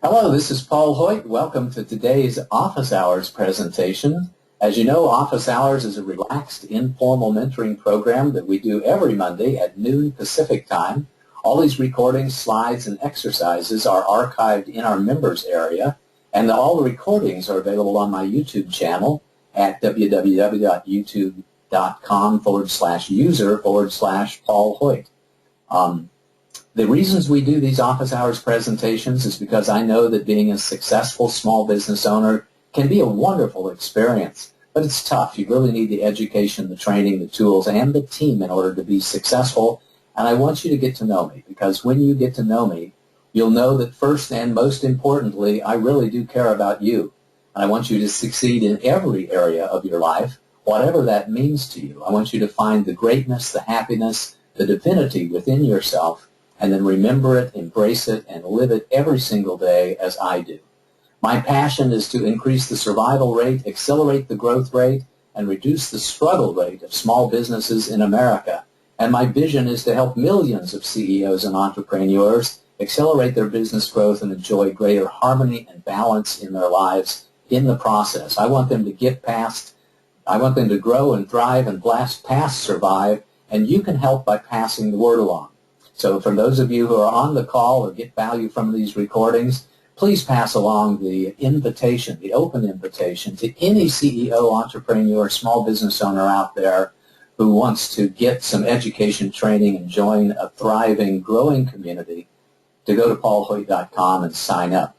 Hello, this is Paul Hoyt. Welcome to today's Office Hours presentation. As you know, Office Hours is a relaxed, informal mentoring program that we do every Monday at noon Pacific time. All these recordings, slides, and exercises are archived in our members area, and all the recordings are available on my YouTube channel at www.youtube.com/user/Paul Hoyt. The reasons we do these office hours presentations is because I know that being a successful small business owner can be a wonderful experience, but it's tough. You really need the education, the training, the tools, and the team in order to be successful. And I want you to get to know me, because when you get to know me, you'll know that first and most importantly, I really do care about you. And I want you to succeed in every area of your life, whatever that means to you. I want you to find the greatness, the happiness, the divinity within yourself, and then remember it, embrace it, and live it every single day as I do. My passion is to increase the survival rate, accelerate the growth rate, and reduce the struggle rate of small businesses in America. And my vision is to help millions of CEOs and entrepreneurs accelerate their business growth and enjoy greater harmony and balance in their lives in the process. I want them to get past, I want them to grow and thrive and blast past survive, and you can help by passing the word along. So for those of you who are on the call or get value from these recordings, please pass along the invitation, the open invitation to any CEO, entrepreneur, small business owner out there who wants to get some education, training, and join a thriving, growing community to go to paulhoyt.com and sign up.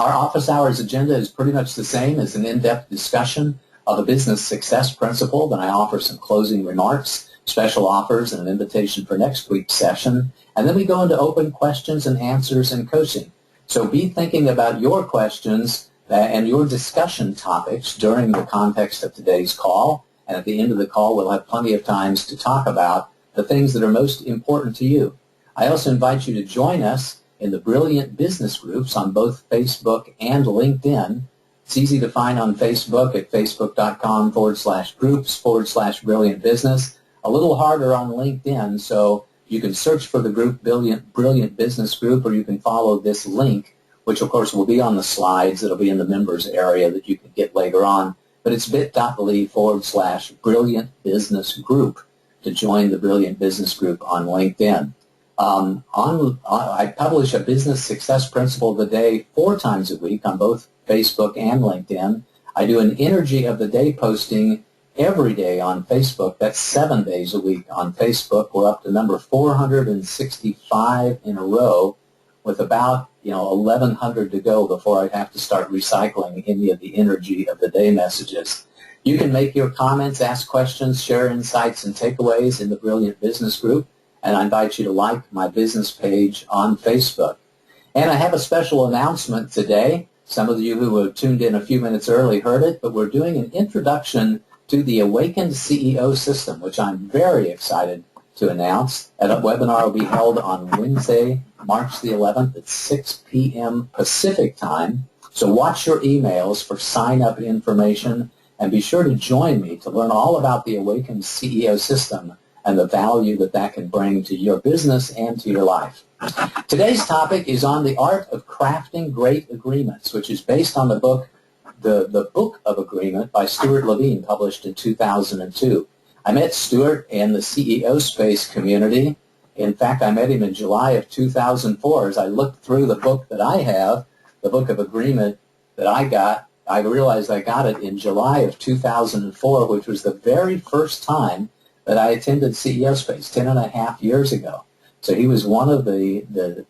Our office hours agenda is pretty much the same as an in-depth discussion of a business success principle. Then I offer some closing remarks, special offers, and an invitation for next week's session. And then we go into open questions and answers and coaching. So be thinking about your questions and your discussion topics during the context of today's call. And at the end of the call, we'll have plenty of times to talk about the things that are most important to you. I also invite you to join us in the Brilliant Business Groups on both Facebook and LinkedIn. It's easy to find on Facebook at facebook.com/groups/Brilliant Business. A little harder on LinkedIn, so you can search for the group Brilliant Business Group, or you can follow this link, which of course will be on the slides. It'll be in the members area that you can get later on. But it's bit.ly/Brilliant Business Group to join the Brilliant Business Group on LinkedIn. I publish a business success principle of the day 4 times a week on both Facebook and LinkedIn. I do an energy of the day posting every day on Facebook. That's 7 days a week on Facebook. We're up to number 465 in a row, with about 1,100 to go before I'd have to start recycling any of the energy of the day messages. You can make your comments, ask questions, share insights and takeaways in the Brilliant Business Group, and I invite you to like my business page on Facebook. And I have a special announcement today. Some of you who have tuned in a few minutes early heard it, but we're doing an introduction to the Awakened CEO system, which I'm very excited to announce. And a webinar will be held on Wednesday, March the 11th at 6 p.m. Pacific time. So watch your emails for sign-up information, and be sure to join me to learn all about the Awakened CEO system and the value that that can bring to your business and to your life. Today's topic is on the art of crafting great agreements, which is based on the book The Book of Agreement by Stewart Levine, published in 2002. I met Stewart in the CEO space community. In fact, I met him in July of 2004. As I looked through the book that I have, the Book of Agreement that I got, I realized I got it in July of 2004, which was the very first time that I attended CEO Space 10.5 years ago. So he was one of the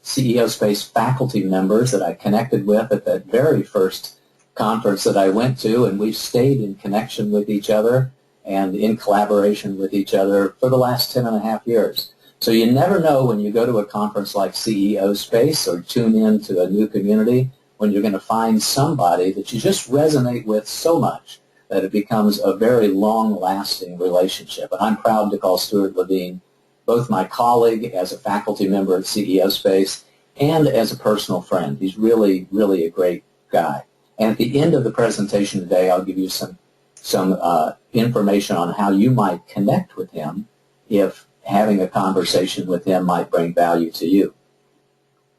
CEO Space faculty members that I connected with at that very first conference that I went to, and we've stayed in connection with each other and in collaboration with each other for the last 10.5 years. So you never know when you go to a conference like CEO Space or tune in to a new community when you're going to find somebody that you just resonate with so much that it becomes a very long-lasting relationship. And I'm proud to call Stewart Levine both my colleague as a faculty member at CEO Space and as a personal friend. He's really, really a great guy. And at the end of the presentation today, I'll give you some information on how you might connect with him if having a conversation with him might bring value to you.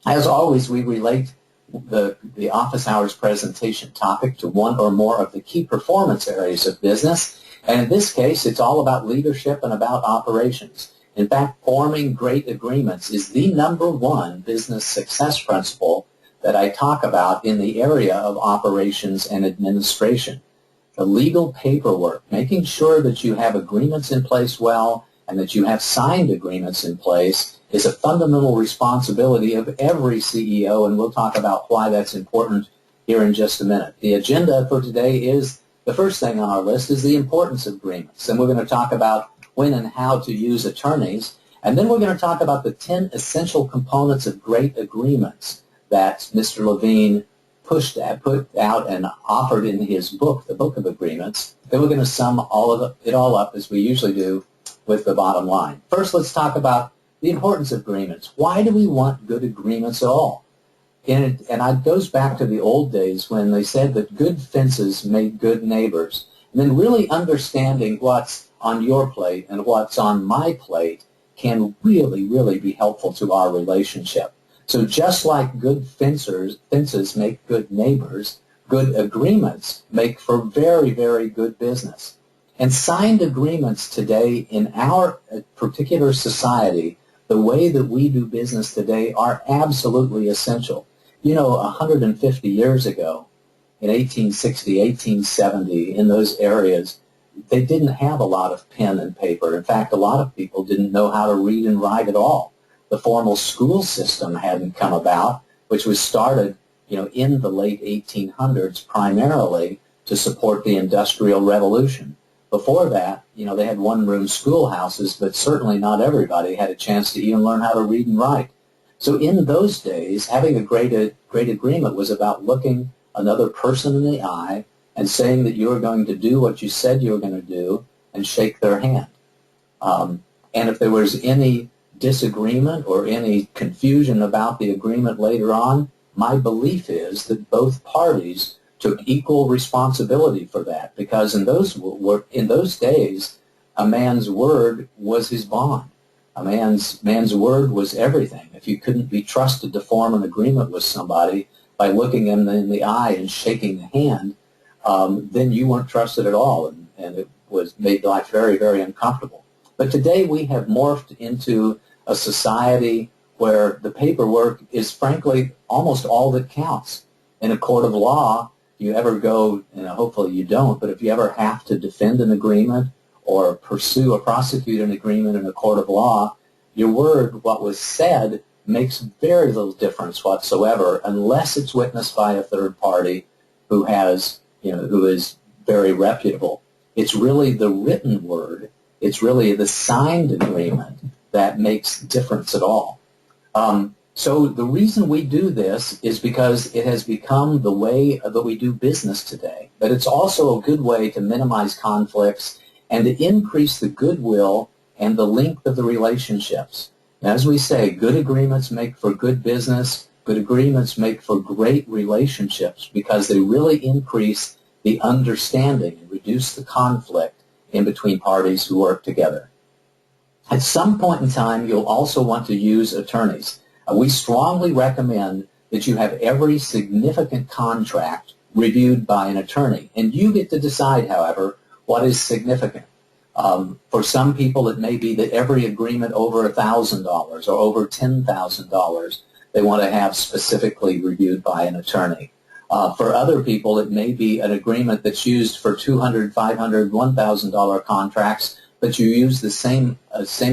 As always, we relate the office hours presentation topic to one or more of the key performance areas of business. And in this case, it's all about leadership and about operations. In fact, forming great agreements is the number one business success principle that I talk about in the area of operations and administration. The legal paperwork, making sure that you have agreements in place well and that you have signed agreements in place, is a fundamental responsibility of every CEO, and we'll talk about why that's important here in just a minute. The agenda for today is, the first thing on our list is the importance of agreements, and we're going to talk about when and how to use attorneys, and then we're going to talk about the 10 essential components of great agreements that Mr. Levine put out and offered in his book, The Book of Agreements. Then we're going to sum it all up, as we usually do, with the bottom line. First, let's talk about the importance of agreements. Why do we want good agreements at all? And it goes back to the old days when they said that good fences made good neighbors. And then really understanding what's on your plate and what's on my plate can really, really be helpful to our relationship. So just like good fences make good neighbors, good agreements make for very, very good business. And signed agreements today in our particular society, the way that we do business today, are absolutely essential. You know, 150 years ago, in 1860, 1870, in those areas, they didn't have a lot of pen and paper. In fact, a lot of people didn't know how to read and write at all. The formal school system hadn't come about, which was started, in the late 1800s primarily to support the Industrial Revolution. Before that, they had one-room schoolhouses, but certainly not everybody had a chance to even learn how to read and write. So in those days, having a great agreement was about looking another person in the eye and saying that you were going to do what you said you were going to do and shake their hand. And if there was any disagreement or any confusion about the agreement later on, my belief is that both parties took equal responsibility for that, because in those days, a man's word was his bond. A man's word was everything. If you couldn't be trusted to form an agreement with somebody by looking them in the eye and shaking the hand, then you weren't trusted at all, and it made life very, very uncomfortable. But today we have morphed into a society where the paperwork is, frankly, almost all that counts. In a court of law, if you ever go, hopefully you don't, but if you ever have to defend an agreement or pursue or prosecute an agreement in a court of law, your word, what was said, makes very little difference whatsoever unless it's witnessed by a third party who is very reputable. It's really the written word, it's really the signed agreement that makes difference at all. So the reason we do this is because it has become the way that we do business today. But it's also a good way to minimize conflicts and to increase the goodwill and the length of the relationships. As we say, good agreements make for good business. Good agreements make for great relationships because they really increase the understanding and reduce the conflict in between parties who work together. At some point in time, you'll also want to use attorneys. We strongly recommend that you have every significant contract reviewed by an attorney. And you get to decide, however, what is significant. For some people, it may be that every agreement over $1,000 or over $10,000 they want to have specifically reviewed by an attorney. For other people, it may be an agreement that's used for $200, $500, $1,000 contracts, but you use the same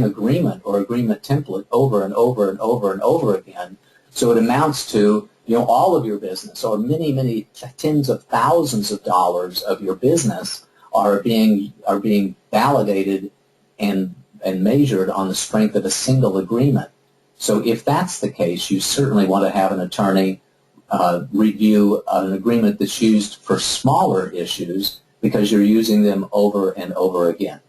agreement or agreement template over and over and over and over again. So it amounts to all of your business, or many, many tens of thousands of dollars of your business are being validated and measured on the strength of a single agreement. So if that's the case, you certainly want to have an attorney review an agreement that's used for smaller issues because you're using them over and over again.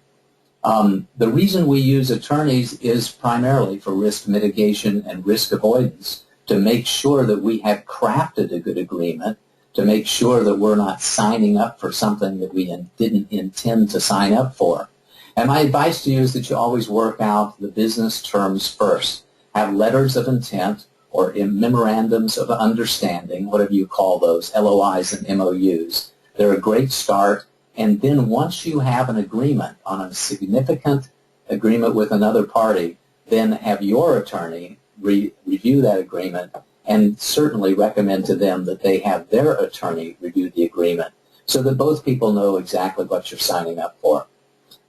The reason we use attorneys is primarily for risk mitigation and risk avoidance, to make sure that we have crafted a good agreement, to make sure that we're not signing up for something that we didn't intend to sign up for. And my advice to you is that you always work out the business terms first. Have letters of intent or in memorandums of understanding, whatever you call those, LOIs and MOUs. They're a great start. And then once you have an agreement on a significant agreement with another party, then have your attorney review that agreement and certainly recommend to them that they have their attorney review the agreement so that both people know exactly what you're signing up for.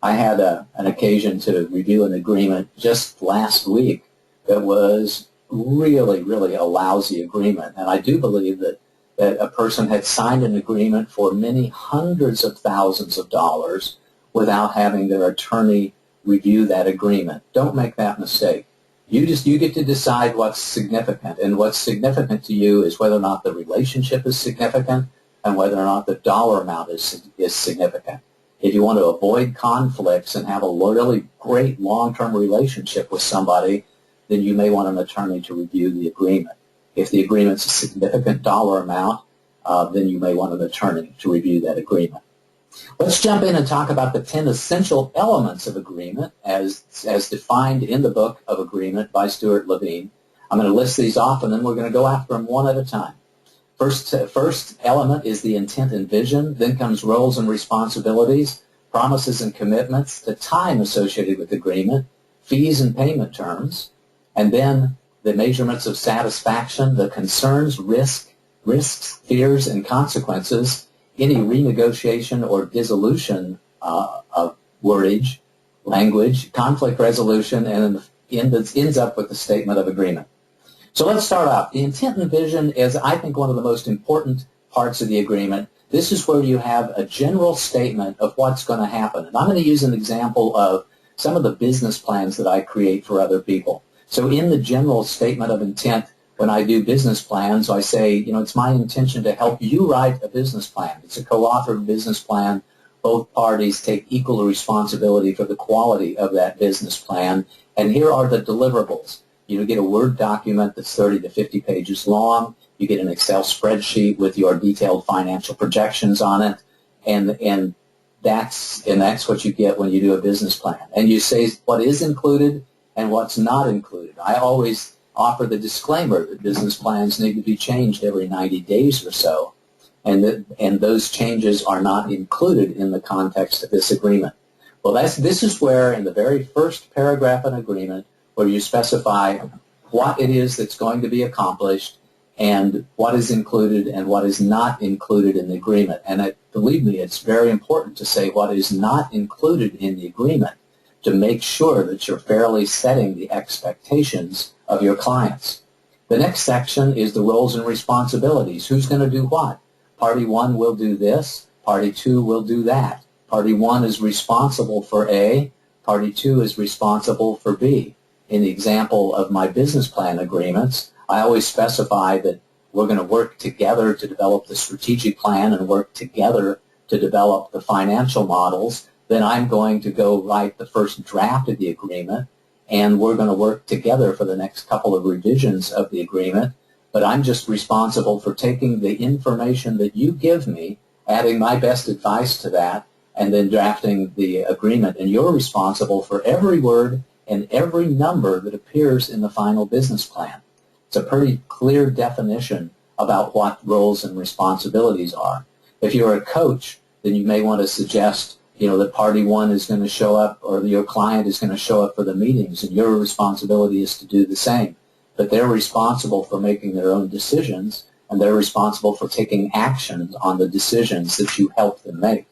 I had an occasion to review an agreement just last week that was really, really a lousy agreement. And I do believe that a person had signed an agreement for many hundreds of thousands of dollars without having their attorney review that agreement. Don't make that mistake. You get to decide what's significant, and what's significant to you is whether or not the relationship is significant and whether or not the dollar amount is significant. If you want to avoid conflicts and have a really great long-term relationship with somebody, then you may want an attorney to review the agreement. If the agreement's a significant dollar amount, then you may want an attorney to review that agreement. Let's jump in and talk about the 10 essential elements of agreement as defined in the book of agreement by Stewart Levine. I'm going to list these off, and then we're going to go after them one at a time. First element is the intent and vision. Then comes roles and responsibilities, promises and commitments, the time associated with agreement, fees and payment terms, and then the measurements of satisfaction, the concerns, risks, fears, and consequences, any renegotiation or dissolution of wordage, language, conflict resolution, and ends up with the statement of agreement. So let's start off. The intent and vision is, I think, one of the most important parts of the agreement. This is where you have a general statement of what's going to happen. And I'm going to use an example of some of the business plans that I create for other people. So in the general statement of intent, when I do business plans, I say, it's my intention to help you write a business plan. It's a co-authored business plan. Both parties take equal responsibility for the quality of that business plan. And here are the deliverables. You get a Word document that's 30 to 50 pages long. You get an Excel spreadsheet with your detailed financial projections on it. And that's what you get when you do a business plan. And you say what is included and what's not included. I always offer the disclaimer that business plans need to be changed every 90 days or so, and those changes are not included in the context of this agreement. Well, this is where, in the very first paragraph of an agreement, where you specify what it is that's going to be accomplished and what is included and what is not included in the agreement. And believe me, it's very important to say what is not included in the agreement to make sure that you're fairly setting the expectations of your clients. The next section is the roles and responsibilities. Who's going to do what? Party 1 will do this. Party 2 will do that. Party 1 is responsible for A. Party 2 is responsible for B. In the example of my business plan agreements, I always specify that we're going to work together to develop the strategic plan and work together to develop the financial models. Then I'm going to go write the first draft of the agreement, and we're going to work together for the next couple of revisions of the agreement. But I'm just responsible for taking the information that you give me, adding my best advice to that, and then drafting the agreement. And you're responsible for every word and every number that appears in the final business plan. It's a pretty clear definition about what roles and responsibilities are. If you're a coach, then you may want to suggest that party 1 is going to show up, or your client is going to show up for the meetings, and your responsibility is to do the same. But they're responsible for making their own decisions, and they're responsible for taking action on the decisions that you help them make.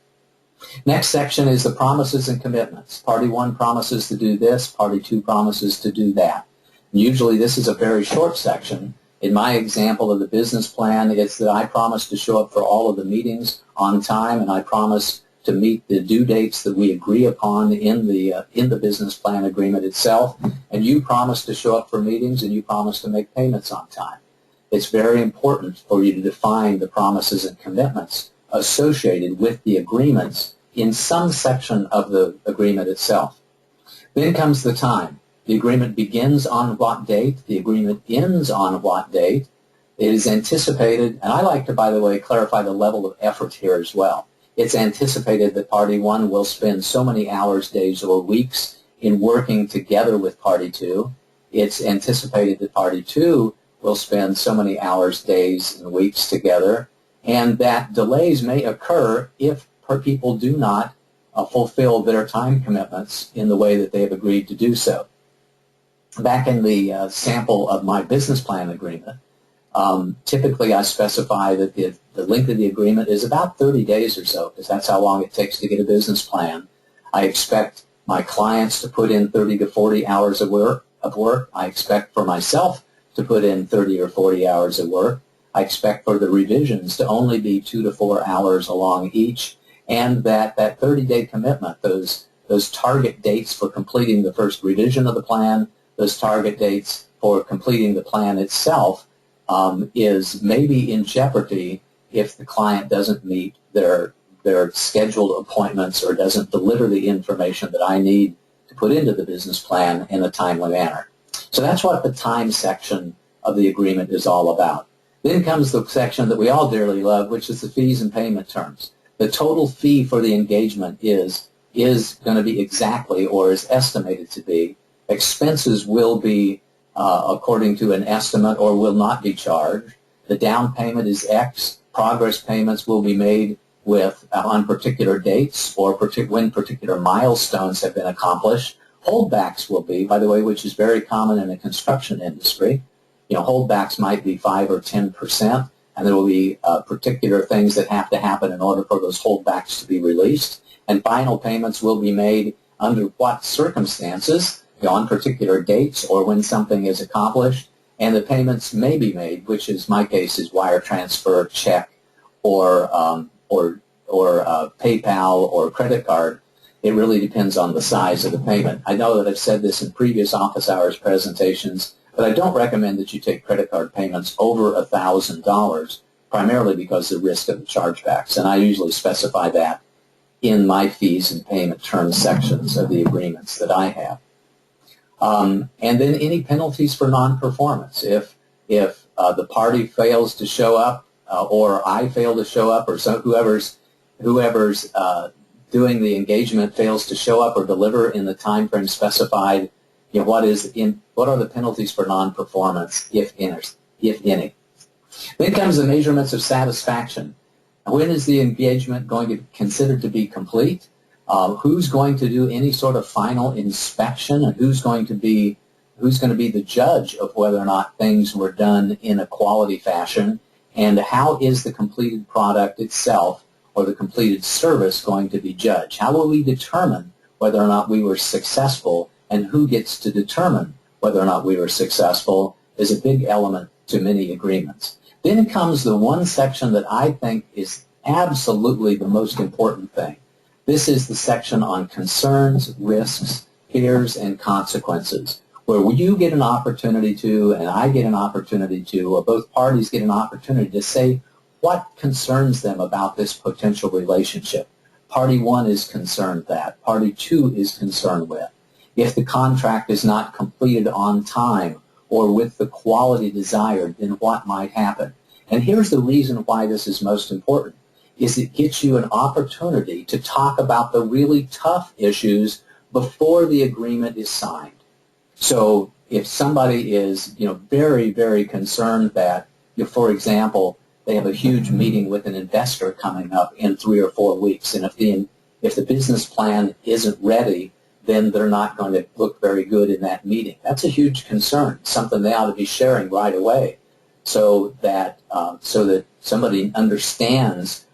Next section is the promises and commitments. Party 1 promises to do this. Party 2 promises to do that. And usually this is a very short section. In my example of the business plan, it's that I promise to show up for all of the meetings on time, and I promise to meet the due dates that we agree upon in the business plan agreement itself, and you promise to show up for meetings, and you promise to make payments on time. It's very important for you to define the promises and commitments associated with the agreements in some section of the agreement itself. Then comes the time. The agreement begins on what date? The agreement ends on what date? It is anticipated, and I like to, by the way, clarify the level of effort here as well. It's anticipated that Party 1 will spend so many hours, days, or weeks in working together with Party 2. It's anticipated that Party 2 we'll spend so many hours, days, and weeks together, and that delays may occur if people do not fulfill their time commitments in the way that they have agreed to do so. Back in the sample of my business plan agreement, typically I specify that the length of the agreement is about 30 days or so, because that's how long it takes to get a business plan. I expect my clients to put in 30 to 40 hours of work. I expect for myself to put in 30 or 40 hours of work. I expect for the revisions to only be 2 to 4 hours along each, and that 30-day commitment, those target dates for completing the first revision of the plan, those target dates for completing the plan itself, is maybe in jeopardy if the client doesn't meet their scheduled appointments or doesn't deliver the information that I need to put into the business plan in a timely manner. So that's what the time section of the agreement is all about. Then comes the section that we all dearly love, which is the fees and payment terms. The total fee for the engagement is going to be exactly, or is estimated to be. Expenses will be according to an estimate or will not be charged. The down payment is X. Progress payments will be made with on particular dates or when particular milestones have been accomplished. Holdbacks will be, by the way, which is very common in the construction industry. Holdbacks might be 5 or 10%, and there will be particular things that have to happen in order for those holdbacks to be released. And final payments will be made under what circumstances, on particular dates or when something is accomplished. And the payments may be made, which is my case, is wire transfer, check, or PayPal or credit card. It really depends on the size of the payment. I know that I've said this in previous office hours presentations, but I don't recommend that you take credit card payments over $1,000, primarily because of the risk of the chargebacks. And I usually specify that in my fees and payment terms sections of the agreements that I have. And then any penalties for non-performance. If the party fails to show up, or I fail to show up, or whoever's doing the engagement fails to show up or deliver in the time frame specified, what are the penalties for non-performance, if any? Then comes the measurements of satisfaction. When is the engagement going to be considered to be complete? Who's going to do any sort of final inspection, and who's going to be the judge of whether or not things were done in a quality fashion, and how is the completed product itself or the completed service going to be judged? How will we determine whether or not we were successful, and who gets to determine whether or not we were successful is a big element to many agreements. Then comes the one section that I think is absolutely the most important thing. This is the section on concerns, risks, fears, and consequences, where you get an opportunity to, and I get an opportunity to, or both parties get an opportunity to say what concerns them about this potential relationship. Party 1 is concerned that. Party 2 is concerned with. If the contract is not completed on time or with the quality desired, then what might happen? And here's the reason why this is most important, is it gets you an opportunity to talk about the really tough issues before the agreement is signed. So if somebody is, very, very concerned that, for example, they have a huge meeting with an investor coming up in 3 or 4 weeks, and if the business plan isn't ready, then they're not going to look very good in that meeting. That's a huge concern, something they ought to be sharing right away, so that somebody understands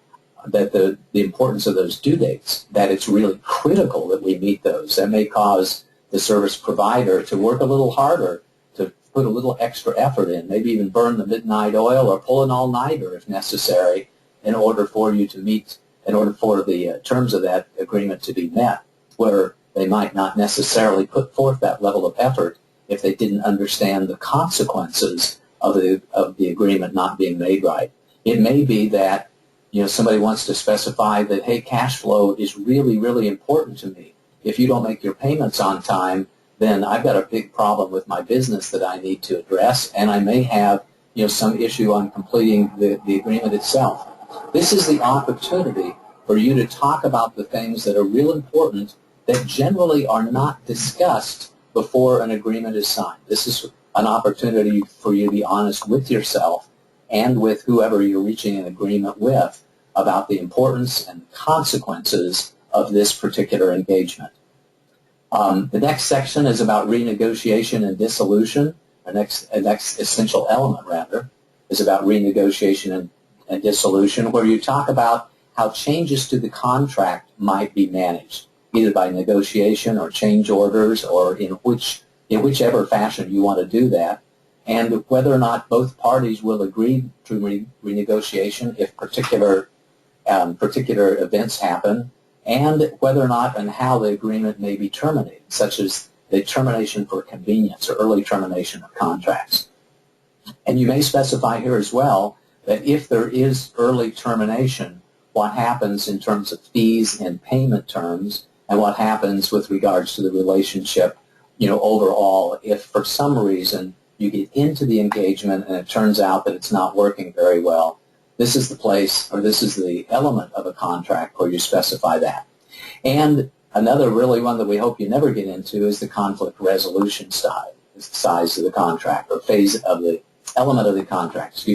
that the importance of those due dates, that it's really critical that we meet those. That may cause the service provider to work a little harder, to put a little extra effort in, maybe even burn the midnight oil or pull an all-nighter if necessary in order for the terms of that agreement to be met, where they might not necessarily put forth that level of effort if they didn't understand the consequences of the agreement not being made right. It may be that somebody wants to specify that, hey, cash flow is really, really important to me. If you don't make your payments on time, then I've got a big problem with my business that I need to address, and I may have some issue on completing the agreement itself. This is the opportunity for you to talk about the things that are real important that generally are not discussed before an agreement is signed. This is an opportunity for you to be honest with yourself and with whoever you're reaching an agreement with about the importance and consequences of this particular engagement. The next section is about renegotiation and dissolution. The next essential element, rather, is about renegotiation and dissolution, where you talk about how changes to the contract might be managed, either by negotiation or change orders, or in whichever fashion you want to do that, and whether or not both parties will agree to renegotiation if particular events happen, and whether or not and how the agreement may be terminated, such as the termination for convenience or early termination of contracts. And you may specify here as well that if there is early termination, what happens in terms of fees and payment terms, and what happens with regards to the relationship, overall, if for some reason you get into the engagement and it turns out that it's not working very well. This is the place, or this is the element of a contract where you specify that. And another really one that we hope you never get into is the conflict resolution side, the size of the contract, or phase of the element of the contract,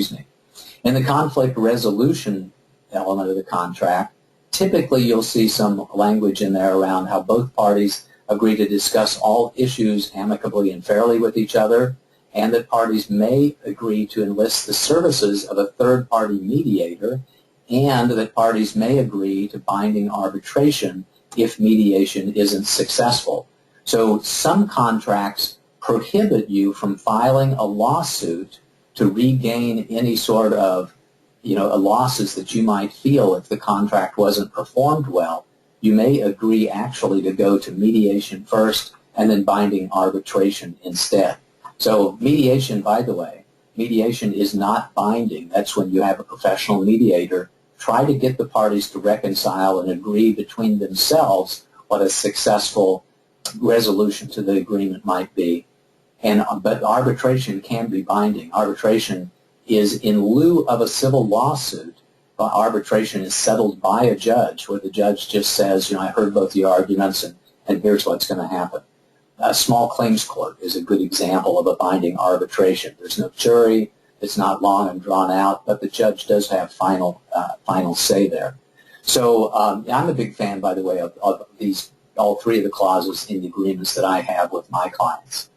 In the conflict resolution element of the contract, typically you'll see some language in there around how both parties agree to discuss all issues amicably and fairly with each other, and that parties may agree to enlist the services of a third-party mediator, and that parties may agree to binding arbitration if mediation isn't successful. So some contracts prohibit you from filing a lawsuit to regain any sort of losses that you might feel if the contract wasn't performed well. You may agree actually to go to mediation first and then binding arbitration instead. So mediation, by the way, mediation is not binding. That's when you have a professional mediator try to get the parties to reconcile and agree between themselves what a successful resolution to the agreement might be. But arbitration can be binding. Arbitration is in lieu of a civil lawsuit. Arbitration is settled by a judge, where the judge just says, I heard both the arguments and here's what's going to happen. A small claims court is a good example of a binding arbitration. There's no jury, it's not long and drawn out, but the judge does have final say there. So I'm a big fan, by the way, of all three of the clauses in the agreements that I have with my clients.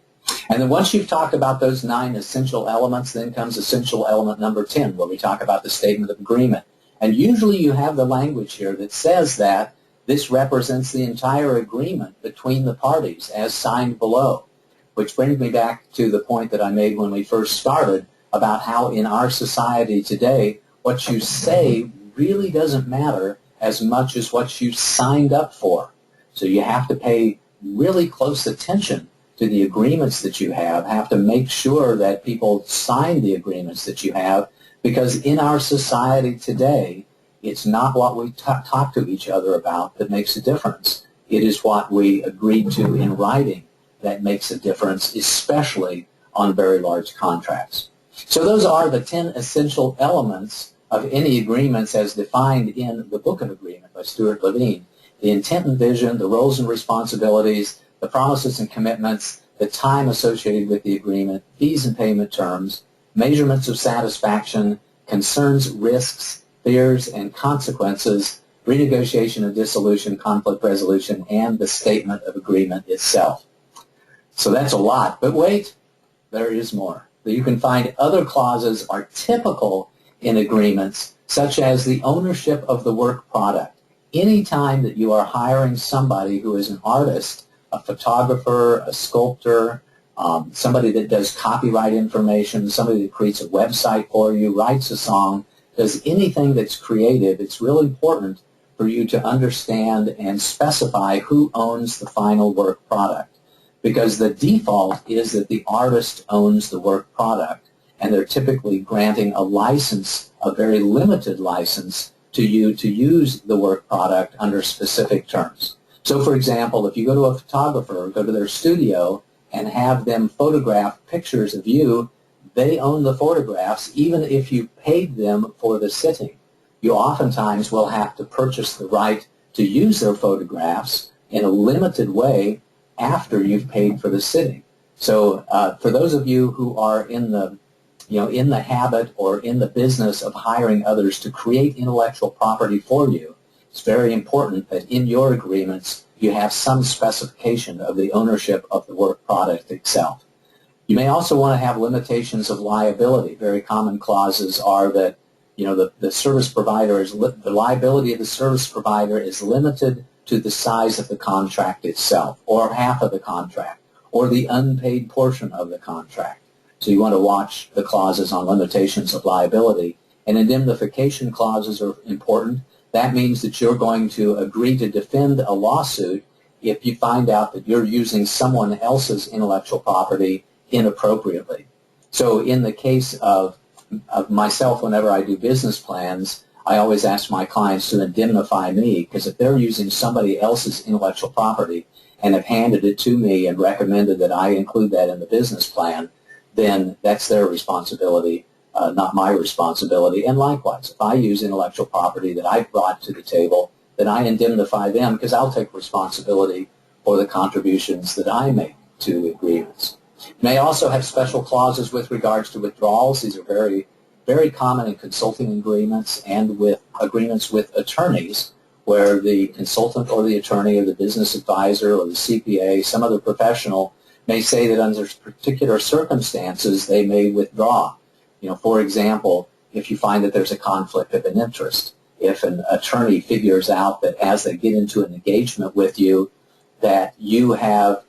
And then once you've talked about those 9 essential elements, then comes essential element number 10, where we talk about the statement of agreement. And usually you have the language here that says that this represents the entire agreement between the parties as signed below, which brings me back to the point that I made when we first started about how in our society today, what you say really doesn't matter as much as what you signed up for. So you have to pay really close attention to the agreements that you have to make sure that people sign the agreements that you have, because in our society today, it's not what we talk to each other about that makes a difference. It is what we agree to in writing that makes a difference, especially on very large contracts. So those are the 10 essential elements of any agreements as defined in the Book of Agreement by Stewart Levine. The intent and vision, the roles and responsibilities, the promises and commitments, the time associated with the agreement, fees and payment terms, measurements of satisfaction, concerns, risks, fears, and consequences, renegotiation and dissolution, conflict resolution, and the statement of agreement itself. So that's a lot. But wait, there is more. You can find other clauses are typical in agreements, such as the ownership of the work product. Any time that you are hiring somebody who is an artist, a photographer, a sculptor, somebody that does copyright information, somebody that creates a website for you, writes a song, does anything that's creative, it's really important for you to understand and specify who owns the final work product. Because the default is that the artist owns the work product, and they're typically granting a license, a very limited license, to you to use the work product under specific terms. So, for example, if you go to a photographer, go to their studio, and have them photograph pictures of you, they own the photographs, even if you paid them for the sitting. You oftentimes will have to purchase the right to use their photographs in a limited way after you've paid for the sitting. So for those of you who are in the in the habit or in the business of hiring others to create intellectual property for you, it's very important that in your agreements you have some specification of the ownership of the work product itself. You may also want to have limitations of liability. Very common clauses are that the service provider the liability of the service provider is limited to the size of the contract itself, or half of the contract, or the unpaid portion of the contract. So you want to watch the clauses on limitations of liability. And indemnification clauses are important. That means that you're going to agree to defend a lawsuit if you find out that you're using someone else's intellectual property inappropriately. So in the case of myself, whenever I do business plans, I always ask my clients to indemnify me, because if they're using somebody else's intellectual property and have handed it to me and recommended that I include that in the business plan, then that's their responsibility, not my responsibility. And likewise, if I use intellectual property that I've brought to the table, then I indemnify them, because I'll take responsibility for the contributions that I make to the agreements. You may also have special clauses with regards to withdrawals. These are very, very common in consulting agreements and with agreements with attorneys, where the consultant or the attorney or the business advisor or the CPA, some other professional, may say that under particular circumstances they may withdraw. For example, if you find that there's a conflict of an interest, if an attorney figures out that as they get into an engagement with you that you have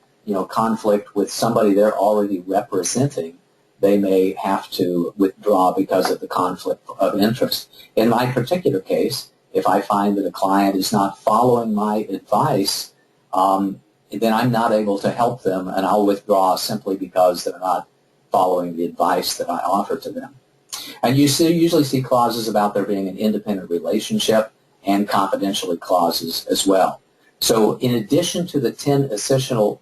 conflict with somebody they're already representing, they may have to withdraw because of the conflict of interest. In my particular case, if I find that a client is not following my advice, then I'm not able to help them, and I'll withdraw simply because they're not following the advice that I offer to them. And you usually see clauses about there being an independent relationship and confidentiality clauses as well. So in addition to the 10 essential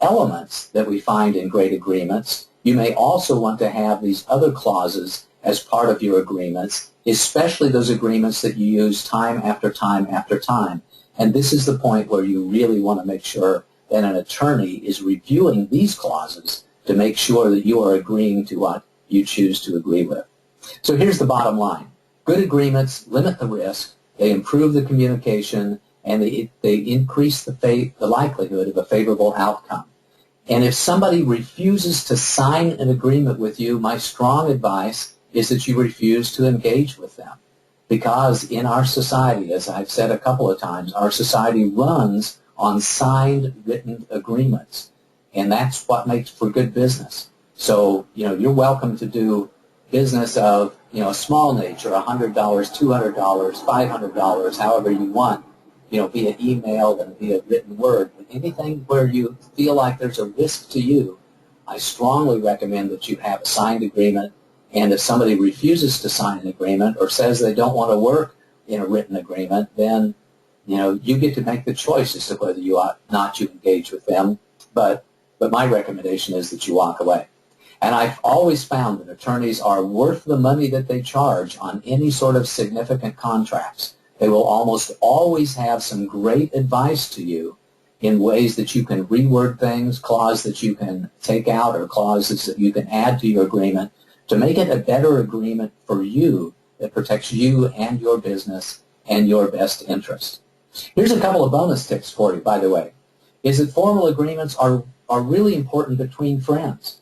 elements that we find in great agreements, you may also want to have these other clauses as part of your agreements, especially those agreements that you use time after time after time. And this is the point where you really want to make sure that an attorney is reviewing these clauses to make sure that you are agreeing to what you choose to agree with. So here's the bottom line. Good agreements limit the risk, they improve the communication, and they increase the likelihood of a favorable outcome. And if somebody refuses to sign an agreement with you, my strong advice is that you refuse to engage with them. Because in our society, as I've said a couple of times, our society runs on signed written agreements. And that's what makes for good business. So, you're welcome to do business of, a small nature, $100, $200, $500, however you want, via email and via written word. But anything where you feel like there's a risk to you, I strongly recommend that you have a signed agreement. And if somebody refuses to sign an agreement or says they don't want to work in a written agreement, then, you get to make the choice as to whether you ought not to engage with them. But my recommendation is that you walk away. And I've always found that attorneys are worth the money that they charge on any sort of significant contracts. They will almost always have some great advice to you in ways that you can reword things, clauses that you can take out, or clauses that you can add to your agreement to make it a better agreement for you that protects you and your business and your best interest. Here's a couple of bonus tips for you, by the way, is that formal agreements are really important between friends.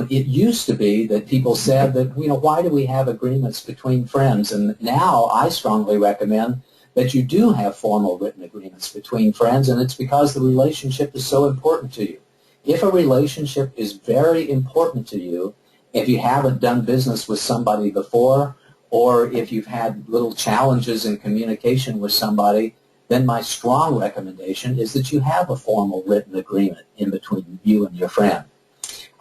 It used to be that people said that, why do we have agreements between friends? And now I strongly recommend that you do have formal written agreements between friends, and it's because the relationship is so important to you. If a relationship is very important to you, if you haven't done business with somebody before, or if you've had little challenges in communication with somebody, then my strong recommendation is that you have a formal written agreement in between you and your friend.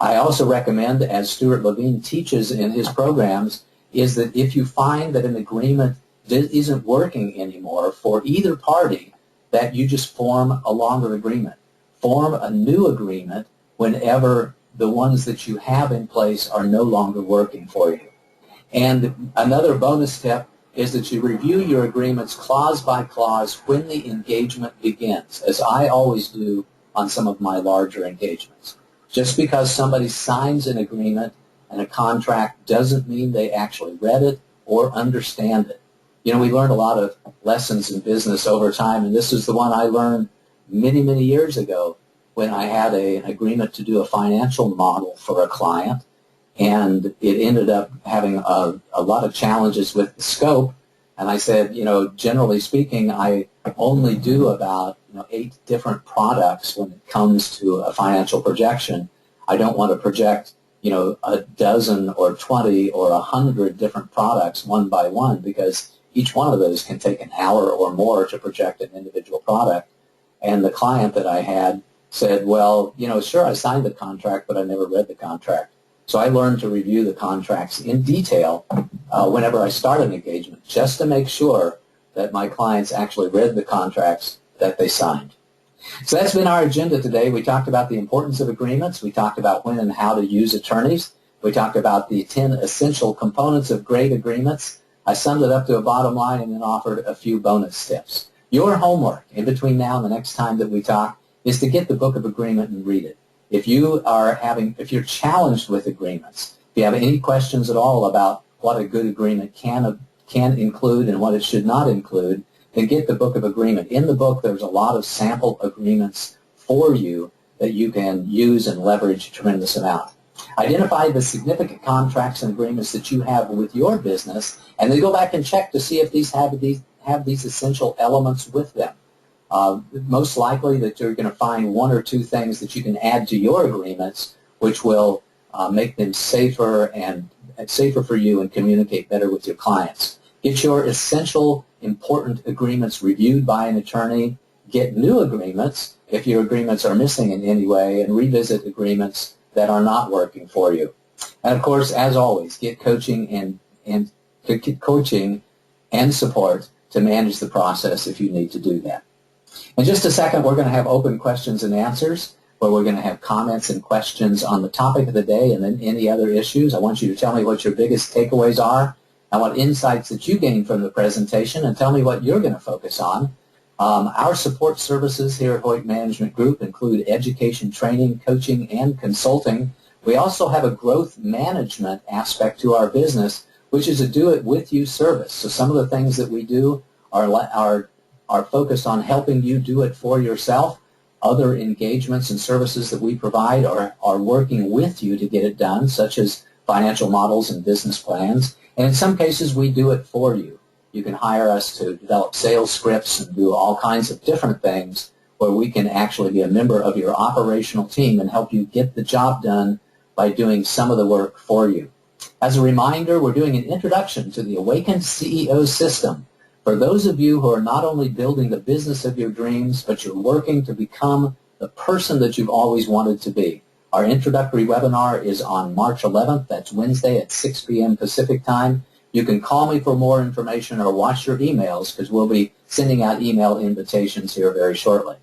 I also recommend, as Stewart Levine teaches in his programs, is that if you find that an agreement isn't working anymore for either party, that you just form a longer agreement. Form a new agreement whenever the ones that you have in place are no longer working for you. And another bonus tip is that you review your agreements clause by clause when the engagement begins, as I always do on some of my larger engagements. Just because somebody signs an agreement and a contract doesn't mean they actually read it or understand it. You know, we learned a lot of lessons in business over time, and this is the one I learned many, many years ago when I had an agreement to do a financial model for a client, and it ended up having a lot of challenges with the scope. And I said, you know, generally speaking, I only do about 8 different products when it comes to a financial projection. I don't want to project, a dozen or 20 or 100 different products one by one, because each one of those can take an hour or more to project an individual product. And the client that I had said, well, sure, I signed the contract, but I never read the contract. So I learned to review the contracts in detail whenever I start an engagement, just to make sure that my clients actually read the contracts that they signed. So that's been our agenda today. We talked about the importance of agreements. We talked about when and how to use attorneys. We talked about the 10 essential components of great agreements. I summed it up to a bottom line and then offered a few bonus tips. Your homework in between now and the next time that we talk is to get the book of agreement and read it. If you're challenged with agreements, if you have any questions at all about what a good agreement can include and what it should not include, then get the book of agreement. In the book, there's a lot of sample agreements for you that you can use and leverage a tremendous amount. Identify the significant contracts and agreements that you have with your business, and then go back and check to see if these have these essential elements with them. Most likely that you're going to find 1 or 2 things that you can add to your agreements, which will make them safer and safer for you and communicate better with your clients. Get your essential, important agreements reviewed by an attorney. Get new agreements if your agreements are missing in any way, and revisit agreements that are not working for you. And of course, as always, get coaching and support to manage the process if you need to do that. In just a second, we're going to have open questions and answers, where we're going to have comments and questions on the topic of the day and then any other issues. I want you to tell me what your biggest takeaways are. I want insights that you gain from the presentation, and tell me what you're going to focus on. Our support services here at Hoyt Management Group include education, training, coaching, and consulting. We also have a growth management aspect to our business, which is a do-it-with-you service. So some of the things that we do are focused on helping you do it for yourself. Other engagements and services that we provide are working with you to get it done, such as financial models and business plans. And in some cases, we do it for you. You can hire us to develop sales scripts and do all kinds of different things where we can actually be a member of your operational team and help you get the job done by doing some of the work for you. As a reminder, we're doing an introduction to the Awakened CEO system for those of you who are not only building the business of your dreams, but you're working to become the person that you've always wanted to be. Our introductory webinar is on March 11th. That's Wednesday at 6 p.m. Pacific time. You can call me for more information or watch your emails, because we'll be sending out email invitations here very shortly.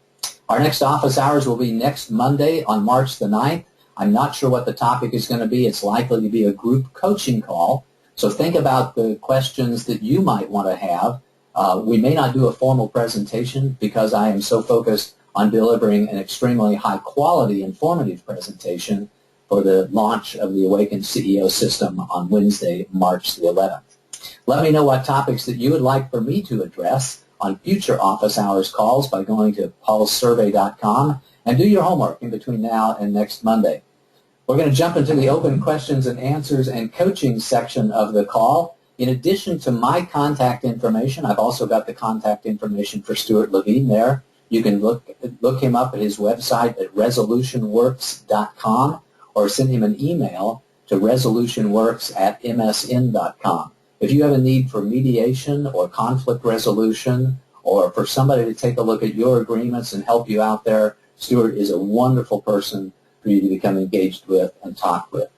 Our next office hours will be next Monday on March the 9th. I'm not sure what the topic is going to be. It's likely to be a group coaching call. So think about the questions that you might want to have. We may not do a formal presentation because I am so focused on delivering an extremely high-quality, informative presentation for the launch of the Awakened CEO system on Wednesday, March the 11th. Let me know what topics that you would like for me to address on future office hours calls by going to paulsurvey.com, and do your homework in between now and next Monday. We're going to jump into the open questions and answers and coaching section of the call. In addition to my contact information, I've also got the contact information for Stewart Levine there. You can look him up at his website at resolutionworks.com, or send him an email to resolutionworks@msn.com. If you have a need for mediation or conflict resolution, or for somebody to take a look at your agreements and help you out there, Stewart is a wonderful person for you to become engaged with and talk with.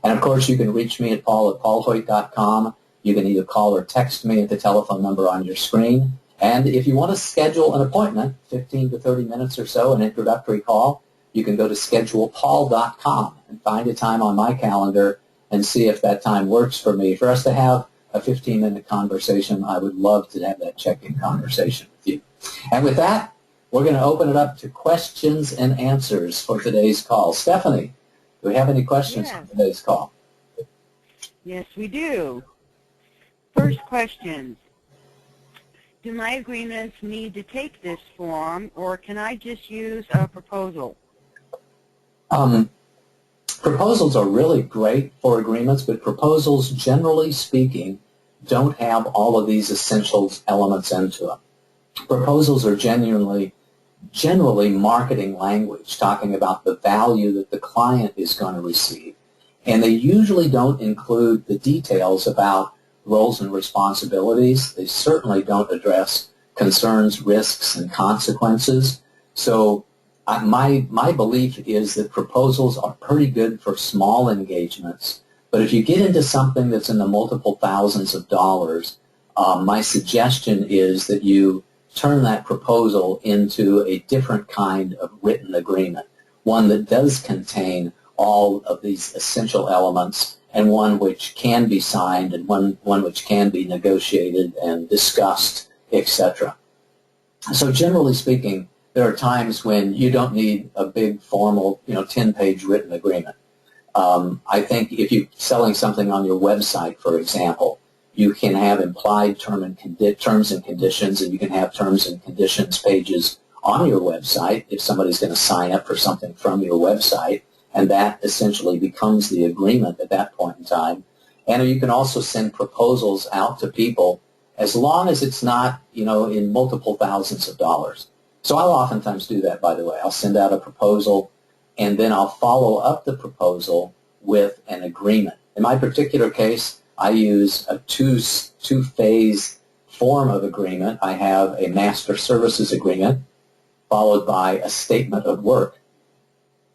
And, of course, you can reach me at paul@paulhoyt.com. You can either call or text me at the telephone number on your screen. And if you want to schedule an appointment, 15 to 30 minutes or so, an introductory call, you can go to schedulepaul.com and find a time on my calendar and see if that time works for me. For us to have a 15-minute conversation, I would love to have that check-in conversation with you. And with that, we're going to open it up to questions and answers for today's call. Stephanie, do we have any questions for today's call? Yes, we do. First questions. Do my agreements need to take this form, or can I just use a proposal? Proposals are really great for agreements, but proposals, generally speaking, don't have all of these essential elements into them. Proposals are generally marketing language, talking about the value that the client is going to receive. And they usually don't include the details about roles and responsibilities. They certainly don't address concerns, risks, and consequences. So my belief is that proposals are pretty good for small engagements. But if you get into something that's in the multiple thousands of dollars, my suggestion is that you turn that proposal into a different kind of written agreement, one that does contain all of these essential elements, and one which can be signed, and one which can be negotiated and discussed, etc. So generally speaking, there are times when you don't need a big formal, 10-page written agreement. I think if you're selling something on your website, for example, you can have implied terms and conditions, and you can have terms and conditions pages on your website if somebody's going to sign up for something from your website, and that essentially becomes the agreement at that point in time. And you can also send proposals out to people as long as it's not, in multiple thousands of dollars. So I'll oftentimes do that, by the way. I'll send out a proposal, and then I'll follow up the proposal with an agreement. In my particular case, I use a two-phase form of agreement. I have a master services agreement followed by a statement of work.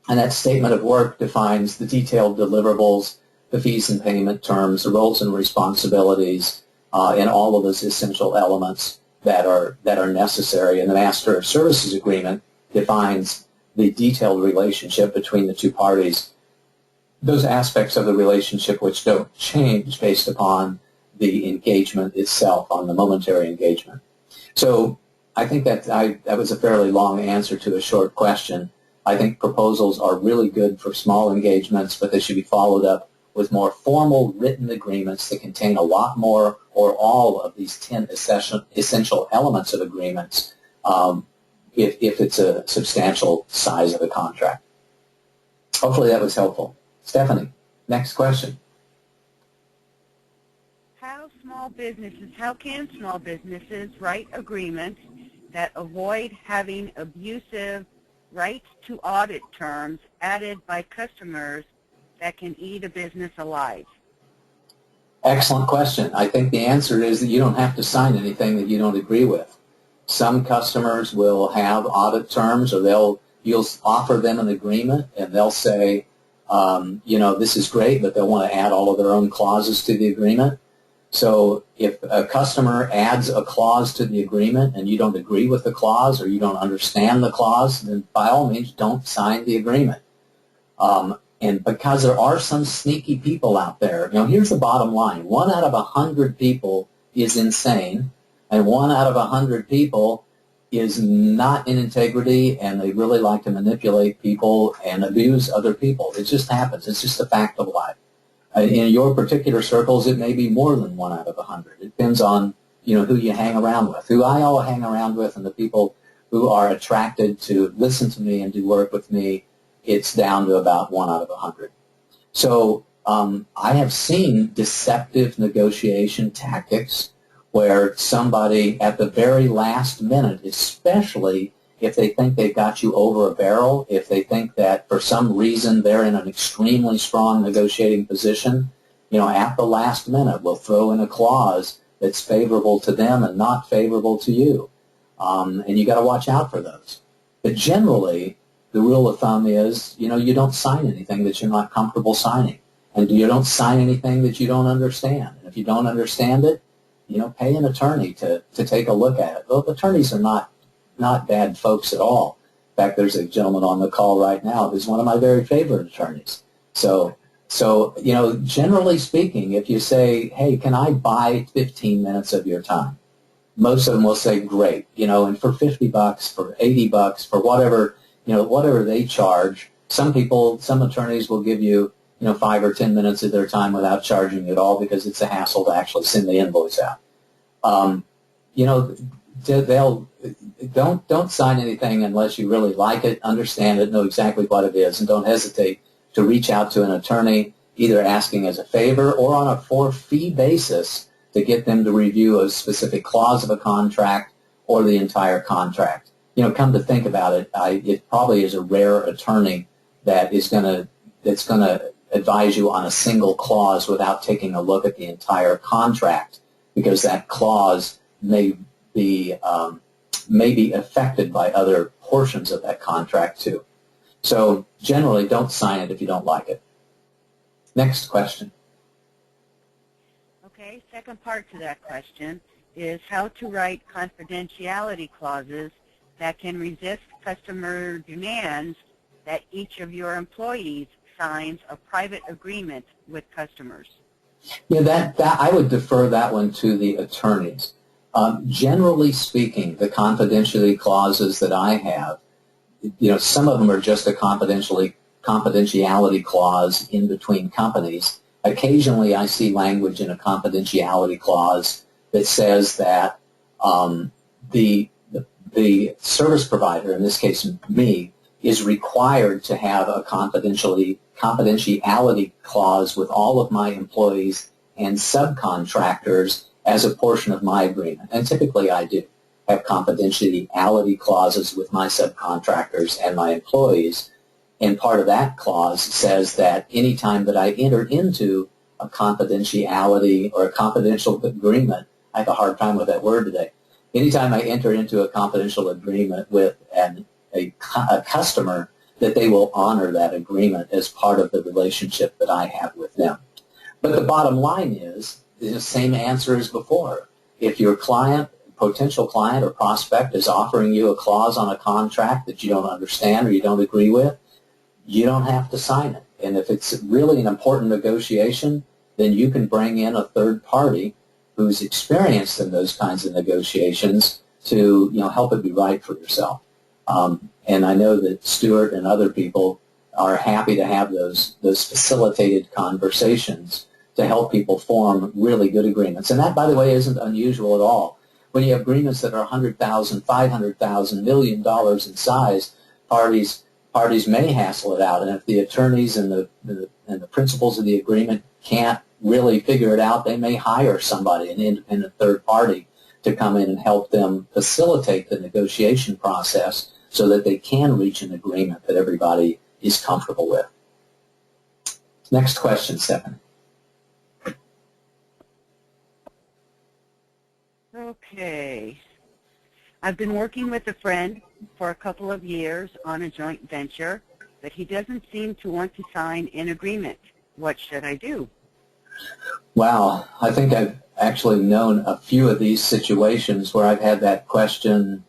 And that statement of work defines the detailed deliverables, the fees and payment terms, the roles and responsibilities, and all of those essential elements that are necessary. And the master services agreement defines the detailed relationship between the two parties, those aspects of the relationship which don't change based upon the engagement itself, on the momentary engagement. So I think that was a fairly long answer to a short question. I think proposals are really good for small engagements, but they should be followed up with more formal written agreements that contain a lot more or all of these 10 essential elements of agreements if it's a substantial size of a contract. Hopefully that was helpful. Stephanie, next question. How can small businesses write agreements that avoid having abusive right to audit terms added by customers that can eat a business alive? Excellent question. I think the answer is that you don't have to sign anything that you don't agree with. Some customers will have audit terms, or you'll offer them an agreement, and they'll say, this is great, but they'll want to add all of their own clauses to the agreement. So if a customer adds a clause to the agreement and you don't agree with the clause or you don't understand the clause, then by all means don't sign the agreement. And because there are some sneaky people out there, here's the bottom line. 1 out of 100 people is insane, and 1 out of 100 people is not in integrity, and they really like to manipulate people and abuse other people. It just happens. It's just a fact of life. In your particular circles, it may be more than 1 out of 100. It depends on, who you hang around with. Who I all hang around with, and the people who are attracted to listen to me and do work with me, it's down to about 1 out of 100. So I have seen deceptive negotiation tactics where somebody at the very last minute, especially if they think they've got you over a barrel, if they think that for some reason they're in an extremely strong negotiating position, at the last minute will throw in a clause that's favorable to them and not favorable to you. And you got to watch out for those. But generally, the rule of thumb is, you don't sign anything that you're not comfortable signing. And you don't sign anything that you don't understand. And if you don't understand it, pay an attorney to take a look at it. Well, attorneys are not bad folks at all. In fact, there's a gentleman on the call right now who's one of my very favorite attorneys. So generally speaking, if you say, hey, can I buy 15 minutes of your time? most of them will say, great, and for $50, for $80, for whatever, whatever they charge. Some attorneys will give you, 5 or 10 minutes of their time without charging you at all because it's a hassle to actually send the invoice out. Don't sign anything unless you really like it, understand it, know exactly what it is, and don't hesitate to reach out to an attorney, either asking as a favor or on a for-fee basis to get them to review a specific clause of a contract or the entire contract. Come to think about it, it probably is a rare attorney that's going to advise you on a single clause without taking a look at the entire contract, because that clause may be affected by other portions of that contract too. So generally, don't sign it if you don't like it. Next question. Okay, second part to that question is how to write confidentiality clauses that can resist customer demands that each of your employees signs a private agreement with customers. Yeah, that I would defer that one to the attorneys. Generally speaking, the confidentiality clauses that I have, some of them are just a confidentiality clause in between companies. Occasionally, I see language in a confidentiality clause that says that the service provider, in this case me, is required to have a confidentiality clause with all of my employees and subcontractors as a portion of my agreement. And typically I do have confidentiality clauses with my subcontractors and my employees. And part of that clause says that any time that I enter into a confidentiality or a confidential agreement, I have a hard time with that word today, anytime I enter into a confidential agreement with a customer, that they will honor that agreement as part of the relationship that I have with them. But the bottom line is the same answer as before. If your potential client or prospect is offering you a clause on a contract that you don't understand or you don't agree with, you don't have to sign it. And if it's really an important negotiation, then you can bring in a third party who's experienced in those kinds of negotiations to help it be right for yourself. And I know that Stewart and other people are happy to have those facilitated conversations to help people form really good agreements. And that, by the way, isn't unusual at all. When you have agreements that are $100,000, $500,000, $1 million in size, parties may hassle it out. And if the attorneys and the principals of the agreement can't really figure it out, they may hire somebody, an independent third party, to come in and help them facilitate the negotiation process so that they can reach an agreement that everybody is comfortable with. Next question, Stephanie. Okay. I've been working with a friend for a couple of years on a joint venture, but he doesn't seem to want to sign an agreement. What should I do? Wow, I think I've actually known a few of these situations where I've had that question,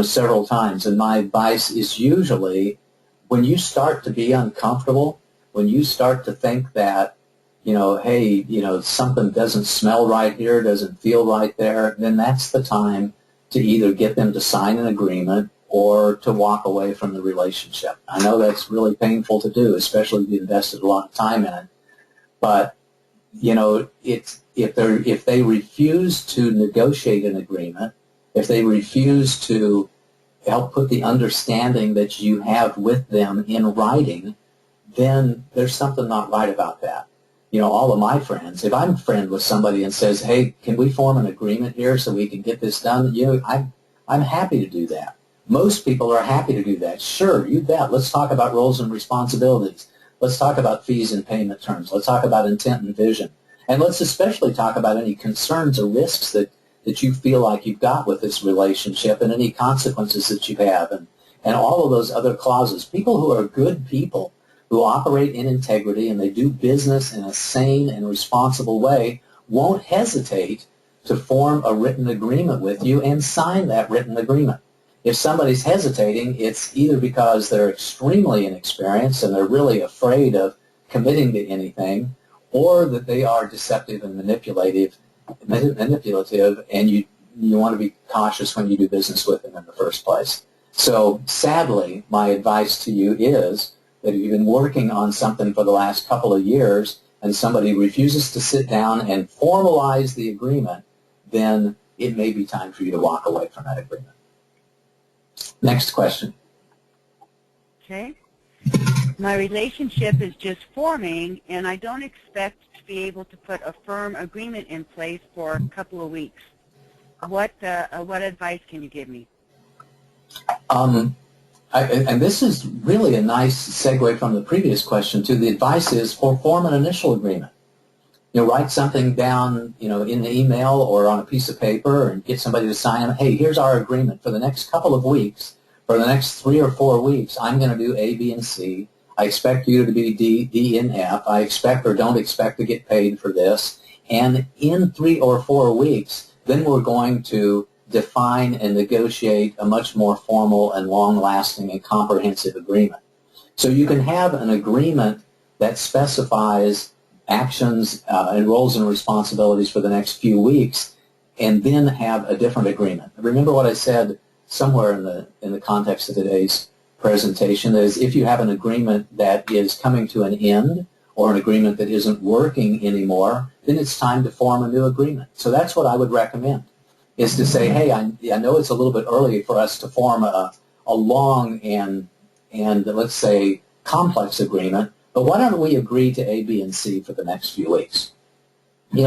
several times. And my advice is usually when you start to be uncomfortable, when you start to think that, hey, something doesn't smell right here, doesn't feel right there, then that's the time to either get them to sign an agreement or to walk away from the relationship. I know that's really painful to do, especially if you invested a lot of time in it. But, if they refuse to negotiate an agreement, if they refuse to help put the understanding that you have with them in writing, then there's something not right about that. All of my friends, if I'm a friend with somebody and says, hey, can we form an agreement here so we can get this done? I'm happy to do that. Most people are happy to do that. Sure, you bet. Let's talk about roles and responsibilities. Let's talk about fees and payment terms. Let's talk about intent and vision. And let's especially talk about any concerns or risks that you feel like you've got with this relationship and any consequences that you have and all of those other clauses. People who are good people, who operate in integrity and they do business in a sane and responsible way, won't hesitate to form a written agreement with you and sign that written agreement. If somebody's hesitating, it's either because they're extremely inexperienced and they're really afraid of committing to anything, or that they are deceptive and manipulative, and you want to be cautious when you do business with them in the first place. So sadly, my advice to you is that if you've been working on something for the last couple of years and somebody refuses to sit down and formalize the agreement, then it may be time for you to walk away from that agreement. Next question. Okay. My relationship is just forming, and I don't expect to be able to put a firm agreement in place for a couple of weeks. What advice can you give me? And this is really a nice segue from the previous question to the advice is form an initial agreement. Write something down, in the email or on a piece of paper and get somebody to sign them. Hey, here's our agreement for the next couple of weeks. For the next 3 or 4 weeks, I'm going to do A, B, and C. I expect you to be D, and F. I expect or don't expect to get paid for this. And in 3 or 4 weeks, then we're going to define and negotiate a much more formal and long-lasting and comprehensive agreement. So you can have an agreement that specifies actions and roles and responsibilities for the next few weeks, and then have a different agreement. Remember what I said somewhere in the context of today's presentation is if you have an agreement that is coming to an end or an agreement that isn't working anymore, then it's time to form a new agreement. So that's what I would recommend, is to say, hey, I know it's a little bit early for us to form a long and let's say complex agreement, but why don't we agree to A, B, and C for the next few weeks?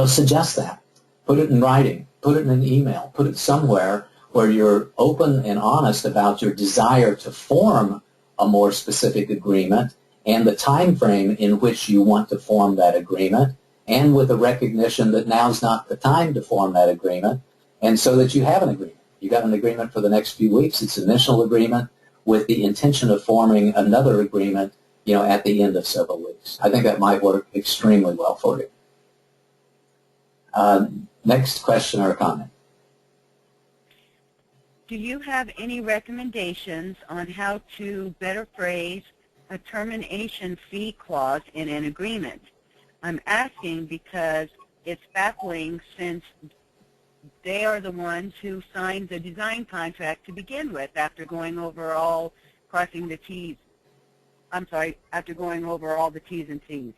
Suggest that. Put it in writing. Put it in an email. Put it somewhere where you're open and honest about your desire to form a more specific agreement and the time frame in which you want to form that agreement, and with a recognition that now's not the time to form that agreement, and so that you have an agreement. You got an agreement for the next few weeks. It's an initial agreement with the intention of forming another agreement, at the end of several weeks. I think that might work extremely well for you. Next question or comment. Do you have any recommendations on how to better phrase a termination fee clause in an agreement? I'm asking because it's baffling since they are the ones who signed the design contract to begin with after going over all after going over all the T's and C's.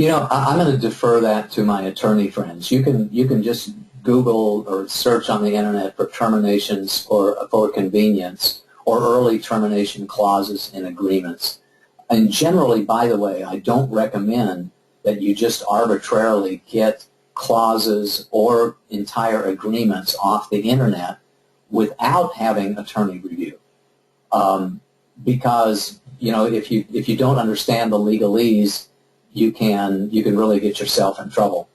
I'm going to defer that to my attorney friends. You can just Google or search on the internet for terminations for convenience or early termination clauses in agreements. And generally, by the way, I don't recommend that you just arbitrarily get clauses or entire agreements off the internet without having attorney review. Because, if you don't understand the legalese, you can really get yourself in trouble.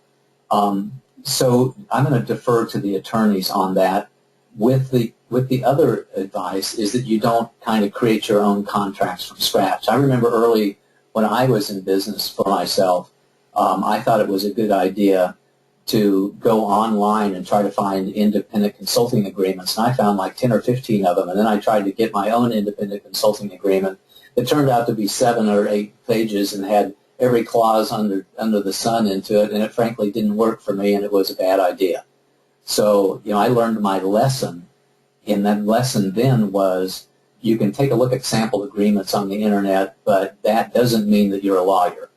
So I'm going to defer to the attorneys on that. With the other advice is that you don't kind of create your own contracts from scratch. I remember early when I was in business for myself, I thought it was a good idea to go online and try to find independent consulting agreements, and I found like 10 or 15 of them, and then I tried to get my own independent consulting agreement that turned out to be 7 or 8 pages and had every clause under the sun into it, and it frankly didn't work for me, and it was a bad idea. So, I learned my lesson, and that lesson then was you can take a look at sample agreements on the internet, but that doesn't mean that you're a lawyer.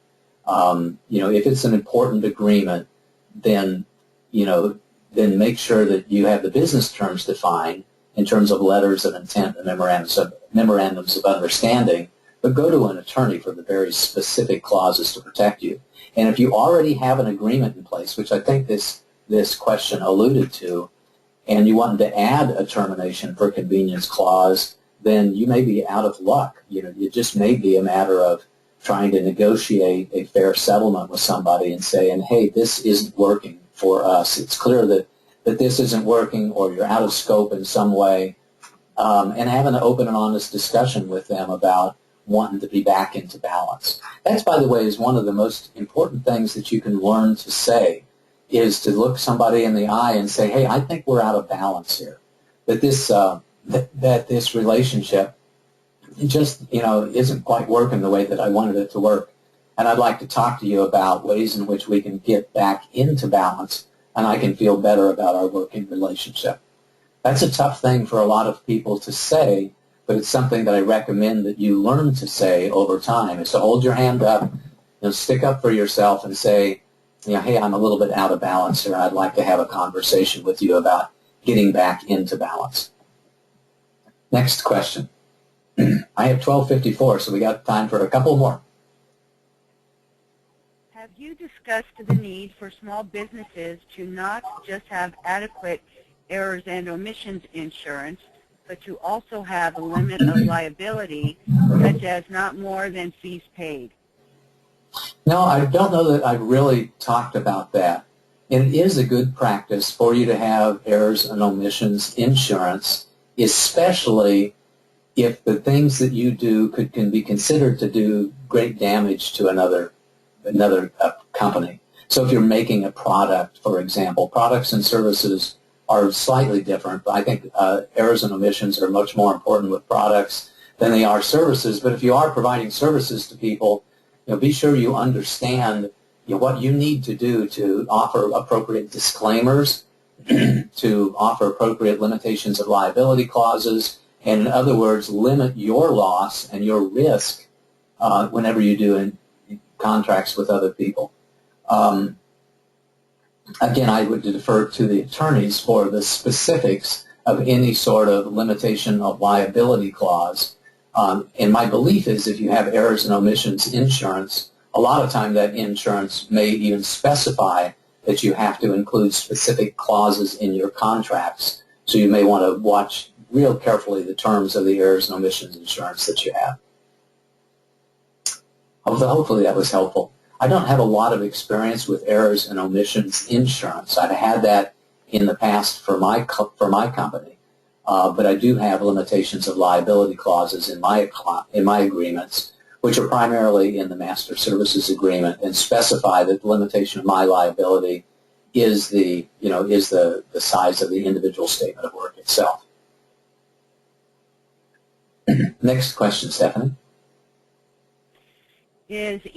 If it's an important agreement, then make sure that you have the business terms defined in terms of letters of intent and memorandums of understanding, but go to an attorney for the very specific clauses to protect you. And if you already have an agreement in place, which I think this question alluded to, and you wanted to add a termination for convenience clause, then you may be out of luck. It just may be a matter of trying to negotiate a fair settlement with somebody and saying, hey, this isn't working for us. It's clear that this isn't working, or you're out of scope in some way, and having an open and honest discussion with them about wanting to be back into balance. That's, by the way, is one of the most important things that you can learn to say, is to look somebody in the eye and say, hey, I think we're out of balance here, that this relationship just, isn't quite working the way that I wanted it to work. And I'd like to talk to you about ways in which we can get back into balance and I can feel better about our working relationship. That's a tough thing for a lot of people to say, but it's something that I recommend that you learn to say over time, is to hold your hand up, stick up for yourself and say, hey, I'm a little bit out of balance here. I'd like to have a conversation with you about getting back into balance. Next question. I have 12:54, so we got time for a couple more. Have you discussed the need for small businesses to not just have adequate errors and omissions insurance, but to also have a limit of liability, such as not more than fees paid? No, I don't know that I've really talked about that. It is a good practice for you to have errors and omissions insurance, especially if the things that you do can be considered to do great damage to another company. So if you're making a product, for example, products and services are slightly different. I think errors and omissions are much more important with products than they are services. But if you are providing services to people, be sure you understand what you need to do to offer appropriate disclaimers, to offer appropriate limitations of liability clauses, and in other words, limit your loss and your risk whenever you do contracts with other people. Again, I would defer to the attorneys for the specifics of any sort of limitation of liability clause. And my belief is if you have errors and omissions insurance, a lot of time that insurance may even specify that you have to include specific clauses in your contracts. So you may want to watch real carefully the terms of the errors and omissions insurance that you have. Hopefully that was helpful. I don't have a lot of experience with errors and omissions insurance. I've had that in the past for my company, but I do have limitations of liability clauses in my agreements, which are primarily in the master services agreement, and specify that the limitation of my liability is the size of the individual statement of work itself. Next question, Stephanie. Is an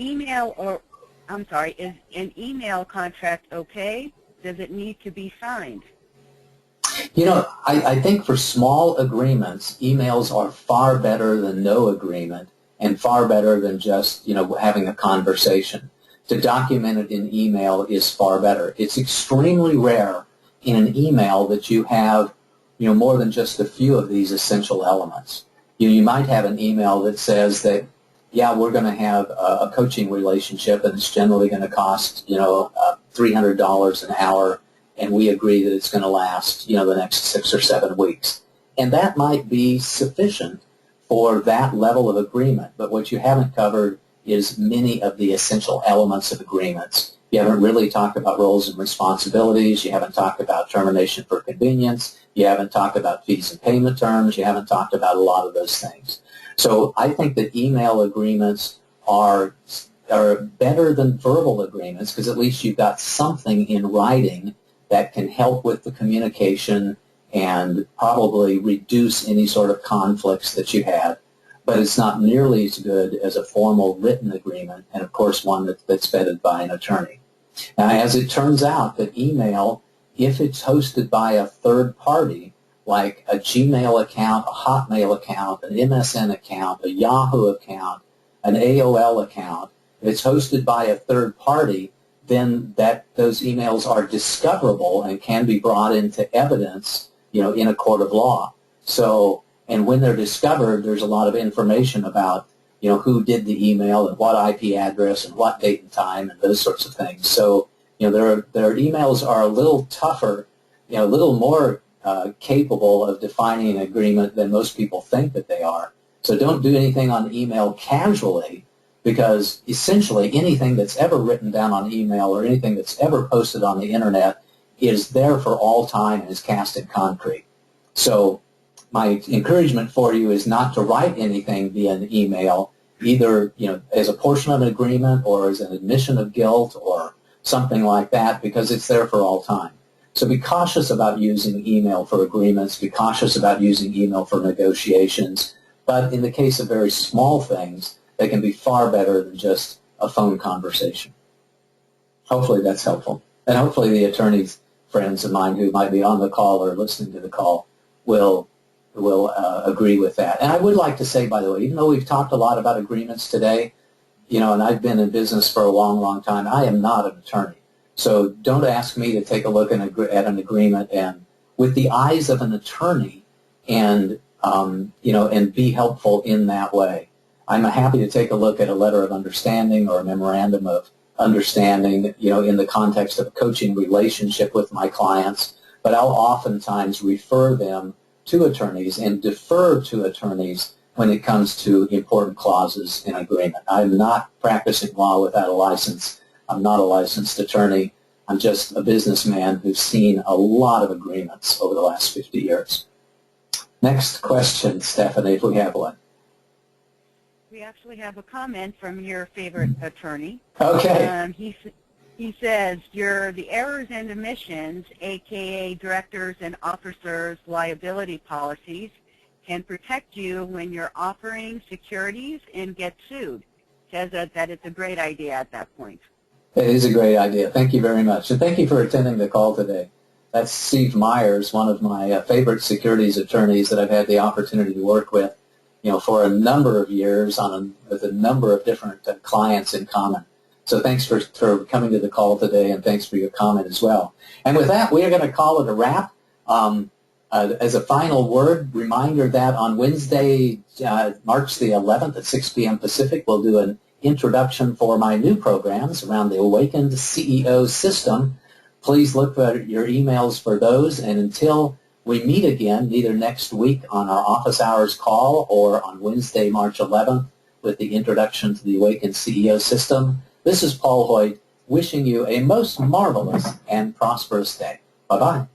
email contract okay? Does it need to be signed? I think for small agreements, emails are far better than no agreement and far better than just, having a conversation. To document it in email is far better. It's extremely rare in an email that you have, more than just a few of these essential elements. You might have an email that says that, yeah, we're going to have a coaching relationship, and it's generally going to cost, $300 an hour, and we agree that it's going to last, the next 6 or 7 weeks. And that might be sufficient for that level of agreement, but what you haven't covered is many of the essential elements of agreements. You haven't really talked about roles and responsibilities. You haven't talked about termination for convenience. You haven't talked about fees and payment terms. You haven't talked about a lot of those things. So I think that email agreements are better than verbal agreements because at least you've got something in writing that can help with the communication and probably reduce any sort of conflicts that you have. But it's not nearly as good as a formal written agreement, and of course one that's vetted by an attorney. Now, as it turns out, that email, if it's hosted by a third party, like a Gmail account, a Hotmail account, an MSN account, a Yahoo account, an AOL account, if it's hosted by a third party, then those emails are discoverable and can be brought into evidence, in a court of law. So, and when they're discovered, there's a lot of information about, who did the email and what IP address and what date and time and those sorts of things. So, their emails are a little tougher, a little more capable of defining an agreement than most people think that they are. So don't do anything on email casually, because essentially anything that's ever written down on email or anything that's ever posted on the internet is there for all time and is cast in concrete. So my encouragement for you is not to write anything via an email, either as a portion of an agreement or as an admission of guilt or something like that, because it's there for all time. So be cautious about using email for agreements. Be cautious about using email for negotiations. But in the case of very small things, they can be far better than just a phone conversation. Hopefully that's helpful. And hopefully the attorneys friends of mine who might be on the call or listening to the call will agree with that. And I would like to say, by the way, even though we've talked a lot about agreements today, and I've been in business for a long, long time, I am not an attorney. So don't ask me to take a look at an agreement and with the eyes of an attorney and, and be helpful in that way. I'm happy to take a look at a letter of understanding or a memorandum of understanding, in the context of a coaching relationship with my clients, but I'll oftentimes refer them to attorneys and defer to attorneys when it comes to important clauses in agreement. I'm not practicing law without a license. I'm not a licensed attorney. I'm just a businessman who's seen a lot of agreements over the last 50 years. Next question, Stephanie, if we have one. We actually have a comment from your favorite attorney. Okay. He says, the errors and omissions, a.k.a. directors' and officers' liability policies, can protect you when you're offering securities and get sued. Says that it's a great idea at that point. It is a great idea. Thank you very much. And thank you for attending the call today. That's Steve Myers, one of my favorite securities attorneys that I've had the opportunity to work with, for a number of years with a number of different clients in common. So thanks for coming to the call today, and thanks for your comment as well. And with that, we are going to call it a wrap. As a final word, reminder that on Wednesday, March the 11th at 6 p.m. Pacific, we'll do an introduction for my new programs around the Awakened CEO system. Please look at your emails for those, and until we meet again, either next week on our office hours call or on Wednesday, March 11th, with the introduction to the Awakened CEO system, this is Paul Hoyt wishing you a most marvelous and prosperous day. Bye-bye.